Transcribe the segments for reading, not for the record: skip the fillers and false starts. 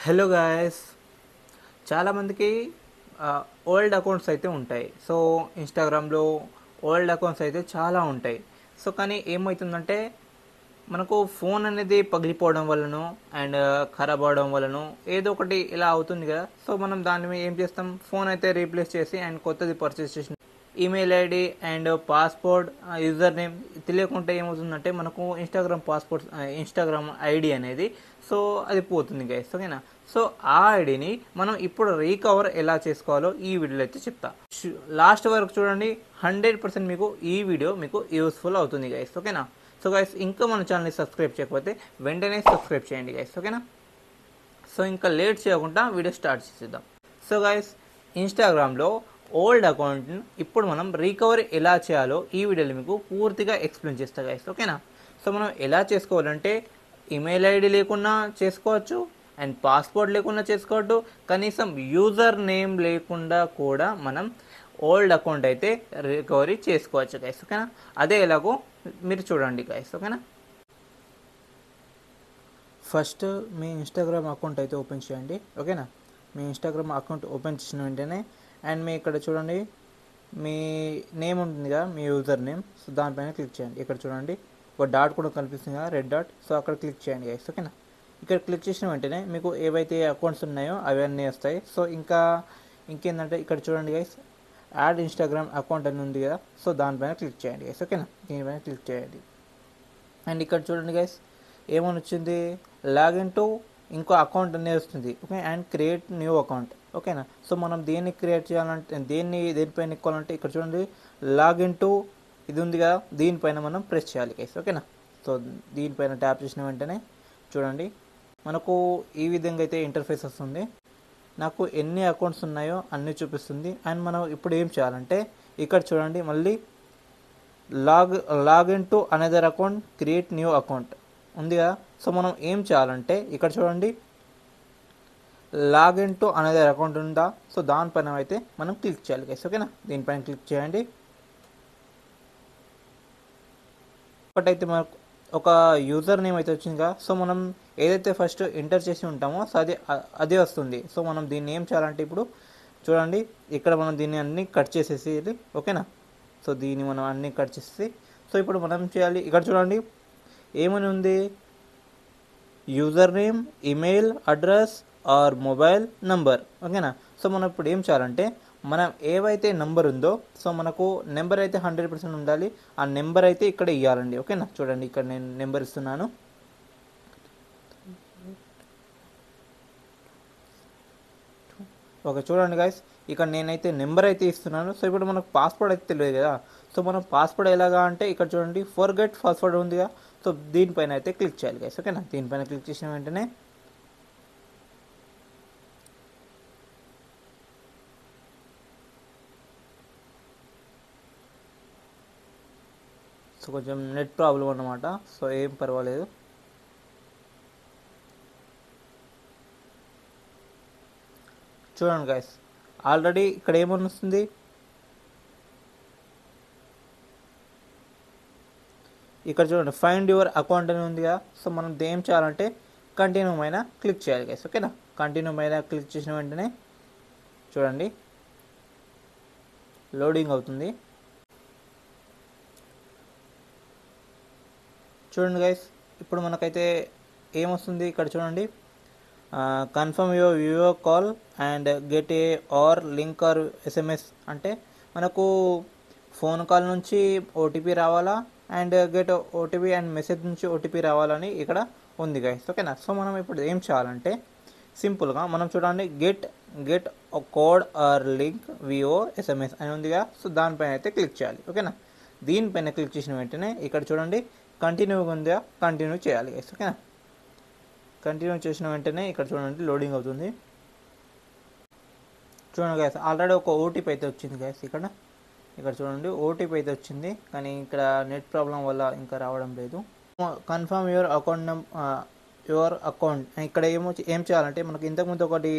Hello guys, చాలామందికి old accounts అయితే ఉంటాయి. సో ఇన్స్టాగ్రామ్లో ఓల్డ్ అకౌంట్స్ అయితే చాలా ఉంటాయి. సో కానీ ఏమవుతుందంటే మనకు ఫోన్ అనేది పగిలిపోవడం వలనో అండ్ ఖరాబ్ అవడం వలనో ఏదో ఒకటి ఇలా అవుతుంది కదా. సో మనం దాని మీద ఏం చేస్తాం, ఫోన్ అయితే రీప్లేస్ చేసి అండ్ కొత్తది పర్చేస్ చేసి email ID and passport user name తెలియకుంటే ఏమవుతుందంటే మనకు ఇన్స్టాగ్రామ్ ఐడి అనేది సో అది పోతుంది గైస్, ఓకేనా. సో ఆ ఐడిని మనం ఇప్పుడు రీకవర్ ఎలా చేసుకోవాలో ఈ వీడియోలో అయితే చెప్తా. లాస్ట్ వరకు చూడండి, 100% మీకు ఈ వీడియో మీకు యూస్ఫుల్ అవుతుంది గైస్, ఓకేనా. సో గైస్, ఇంకా మన ఛానల్ని సబ్స్క్రైబ్ చేయకపోతే వెంటనే సబ్స్క్రైబ్ చేయండి గైస్, ఓకేనా. సో ఇంకా లేట్ చేయకుండా వీడియో స్టార్ట్ చేసేద్దాం. సో గైస్, ఇన్స్టాగ్రామ్లో ఓల్డ్ అకౌంట్ని ఇప్పుడు మనం రీకవర్ ఎలా చేయాలో ఈ వీడియోలో మీకు పూర్తిగా ఎక్స్ప్లెయిన్ చేస్తా గైస్, ఓకేనా. సో మనం ఎలా చేసుకోవాలంటే ఈమెయిల్ ఐడి లేకుండా చేసుకోవచ్చు అండ్ పాస్పోర్ట్ లేకుండా చేసుకోవచ్చు, కనీసం యూజర్ నేమ్ లేకుండా కూడా మనం ఓల్డ్ అకౌంట్ అయితే రికవరీ చేసుకోవచ్చు గైస్, ఓకేనా. అదే ఎలాగో మీరు చూడండి గైస్, ఓకేనా. ఫస్ట్ మీ ఇన్స్టాగ్రామ్ అకౌంట్ అయితే ఓపెన్ చేయండి, ఓకేనా. మీ ఇన్స్టాగ్రామ్ అకౌంట్ ఓపెన్ చేసిన వెంటనే అండ్ మీ ఇక్కడ చూడండి మీ నేమ్ ఉంటుంది కదా, మీ యూజర్ నేమ్. సో దానిపైన క్లిక్ చేయండి. ఇక్కడ చూడండి ఒక డాట్ కూడా కనిపిస్తుంది కదా, రెడ్ డాట్. సో అక్కడ క్లిక్ చేయండి గైస్, ఓకేనా. ఇక్కడ క్లిక్ చేసిన వెంటనే మీకు ఏవైతే అకౌంట్స్ ఉన్నాయో అవన్నీ వస్తాయి. సో ఇంకేంటంటే ఇక్కడ చూడండి గైస్, యాడ్ ఇన్స్టాగ్రామ్ అకౌంట్ అని ఉంది కదా. సో దానిపైన క్లిక్ చేయండి గైస్, ఓకేనా. దీనిపైన క్లిక్ చేయండి అండ్ ఇక్కడ చూడండి గైస్ ఏమని వచ్చింది, లాగిన్ టు ఇంకో అకౌంట్ అనేది వస్తుంది, okay. And create new account, ఓకేనా. సో మనం దేన్ని క్రియేట్ చేయాలంటే దేనిపైన ఎక్కాలంటే ఇక్కడ చూడండి లాగిన్ టు ఇది ఉంది కదా, దీనిపైన మనం ప్రెస్ చేయాలి గైస్, ఓకేనా. సో దీనిపైన ట్యాప్ చేసిన వెంటనే చూడండి మనకు ఈ విధంగా అయితే ఇంటర్ఫేస్ వస్తుంది. నాకు ఎన్ని అకౌంట్స్ ఉన్నాయో అన్నీ చూపిస్తుంది. అండ్ మనం ఇప్పుడు ఏం చేయాలంటే ఇక్కడ చూడండి మళ్ళీ login to another account create new account ఉంది కదా. సో మనం ఏం చేయాలంటే ఇక్కడ చూడండి లాగిన్ టు అనదర్ అకౌంట్ ఉందా, సో దానిపైన అయితే మనం క్లిక్ చేయాలి గైస్, ఓకేనా. దీనిపైన క్లిక్ చేయండి. ఒకటైతే మనకు ఒక యూజర్ నేమ్ అయితే వచ్చింది కదా. సో మనం ఏదైతే ఫస్ట్ ఎంటర్ చేసి ఉంటామో సో అదే వస్తుంది. సో మనం దీన్ని ఏం చేయాలంటే ఇప్పుడు చూడండి ఇక్కడ మనం దీన్ని అన్ని కట్ చేసేసి, ఓకేనా. సో దీన్ని మనం అన్ని కట్ చేసేసి సో ఇప్పుడు మనం చేయాలి, ఇక్కడ చూడండి ఏమని ఉంది, user name, email address or mobile number, ఓకేనా. సో మనం ఇప్పుడు ఏం చేయాలంటే మనం ఏవైతే నెంబర్ ఉందో సో మనకు నెంబర్ అయితే 100% ఉండాలి. ఆ నెంబర్ అయితే ఇక్కడ ఇవ్వాలండి, ఓకేనా. చూడండి ఇక్కడ నేను నెంబర్ ఇస్తున్నాను. ఓకే చూడండి గాయస్, ఇక్కడ నేనైతే నెంబర్ అయితే ఇస్తున్నాను. సో ఇప్పుడు మనకు పాస్వర్డ్ అయితే తెలియదు కదా. సో మనం పాస్వర్డ్ ఎలాగా అంటే ఇక్కడ చూడండి ఫర్గెట్ పాస్వర్డ్ ఉందిగా. సో దీనిపైన అయితే క్లిక్ చేయాలి గైస్, ఓకేనా. దీనిపైన క్లిక్ చేసిన వెంటనే సో కొంచెం నెట్ ప్రాబ్లం అన్నమాట. సో ఏం పర్వాలేదు. చూడండి గైస్ ఆల్రెడీ ఇక్కడ ఏమని వస్తుంది, ఇక్కడ చూడండి ఫైండ్ యువర్ అకౌంట్ అని ఉంది కదా. సో మనం ఏం చేయాలంటే కంటిన్యూ పైన క్లిక్ చేయాలి గైస్, ఓకేనా. కంటిన్యూ పైన క్లిక్ చేసిన వెంటనే చూడండి లోడింగ్ అవుతుంది. చూడండి గైస్ ఇప్పుడు మనకైతే ఏమొస్తుంది ఇక్కడ చూడండి, confirm your video call and get a or link or SMS అంటే మనకు ఫోన్ కాల్ నుంచి ఓటీపీ రావాలా and get OTP and message నుంచి ఓటీపీ రావాలని ఇక్కడ ఉంది గైస్, ఓకేనా. సో మనం ఇప్పుడు ఏం చేయాలంటే సింపుల్గా మనం చూడండి get code or link via SMS అని ఉందిగా. సో దానిపైన అయితే క్లిక్ చేయాలి, ఓకేనా. దీనిపైన క్లిక్ చేసిన వెంటనే ఇక్కడ చూడండి కంటిన్యూ ఉందా, కంటిన్యూ చేయాలి గైస్, ఓకేనా. కంటిన్యూ చేసిన వెంటనే ఇక్కడ చూడండి లోడింగ్ అవుతుంది. చూడండి గైస్ ఆల్రెడీ ఒక ఓటీపీ అయితే వచ్చింది గైస్. ఇక్కడ చూడండి ఓటీపీ అయితే వచ్చింది, కానీ ఇక్కడ నెట్ ప్రాబ్లం వల్ల ఇంకా రావడం లేదు. కన్ఫర్మ్ యువర్ అకౌంట్ ఇక్కడ ఏం చేయాలంటే మనకు ఇంతకుముందు ఒకటి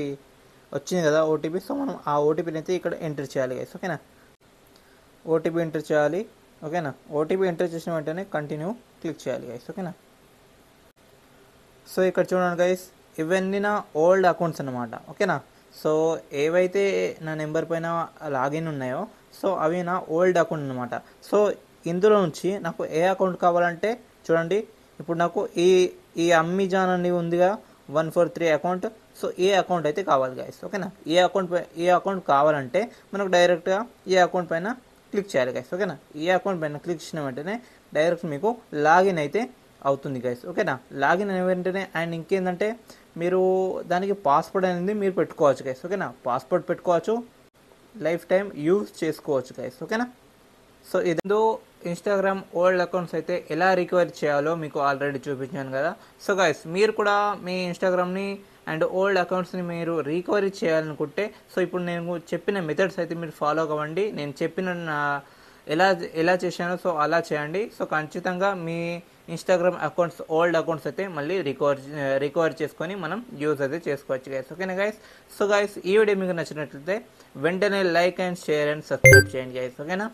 వచ్చింది కదా ఓటీపీ. సో మనం ఆ ఓటీపీని అయితే ఇక్కడ ఎంటర్ చేయాలి గైస్, ఓకేనా. ఓటీపీ ఎంటర్ చేయాలి, ఓకేనా. ఓటీపీ ఎంటర్ చేసిన వెంటనే కంటిన్యూ క్లిక్ చేయాలి గైస్, ఓకేనా. సో ఇక్కడ చూడండి గైస్ ఇవన్నీ నా ఓల్డ్ అకౌంట్స్ అనమాట, ఓకేనా. సో ఏవైతే నా నెంబర్ పైన లాగిన్ ఉన్నాయో సో అవి నా ఓల్డ్ అకౌంట్ అనమాట. సో ఇందులో నుంచి నాకు ఏ అకౌంట్ కావాలంటే చూడండి, ఇప్పుడు నాకు ఈ ఈ అమ్మిజాన్ అని ఉందిగా 143 అకౌంట్. సో ఏ అకౌంట్ అయితే కావాలి గైస్, ఓకేనా. ఏ అకౌంట్ కావాలంటే మనకు డైరెక్ట్గా ఏ అకౌంట్ పైన క్లిక్ చేయాలి గైస్, ఓకేనా. ఏ అకౌంట్ పైన క్లిక్ చేసిన వెంటనే డైరెక్ట్ మీకు లాగిన్ అయితే అవుతుంది గైస్, ఓకేనా. లాగిన్ అయిన వెంటనే అండ్ ఇంకేంటంటే మీరు దానికి పాస్వర్డ్ అనేది మీరు పెట్టుకోవచ్చు గైస్, ఓకేనా. పాస్వర్డ్ పెట్టుకోవచ్చు, లైఫ్ టైం యూజ్ చేసుకోవచ్చు గైస్, ఓకేనా. సో ఇదో ఇన్స్టాగ్రామ్ ఓల్డ్ అకౌంట్స్ అయితే ఎలా రికవర్ చేయాలో మీకు ఆల్రెడీ చూపించాను కదా. సో గైస్ మీరు కూడా మీ ఇన్స్టాగ్రామ్ని అండ్ ఓల్డ్ అకౌంట్స్ని మీరు రికవరీ చేయాలనుకుంటే సో ఇప్పుడు నేను చెప్పిన మెథడ్స్ అయితే మీరు ఫాలో అవ్వండి. నేను చెప్పిన ఎలా ఎలా చేశానో సో అలా చేయండి. సో ఖచ్చితంగా మీ ఇన్స్టాగ్రామ్ అకౌంట్స్ ఓల్డ్ అకౌంట్స్ అయితే మళ్ళీ రికవర్ చేసుకొని మనం యూజ్ అయితే చేసుకోవచ్చు గైస్, ఓకేనా గైస్. సో గైస్ ఈ వీడియో మీకు నచ్చినట్లయితే వెంటనే like and share and subscribe చేయండి గైస్, ఓకేనా.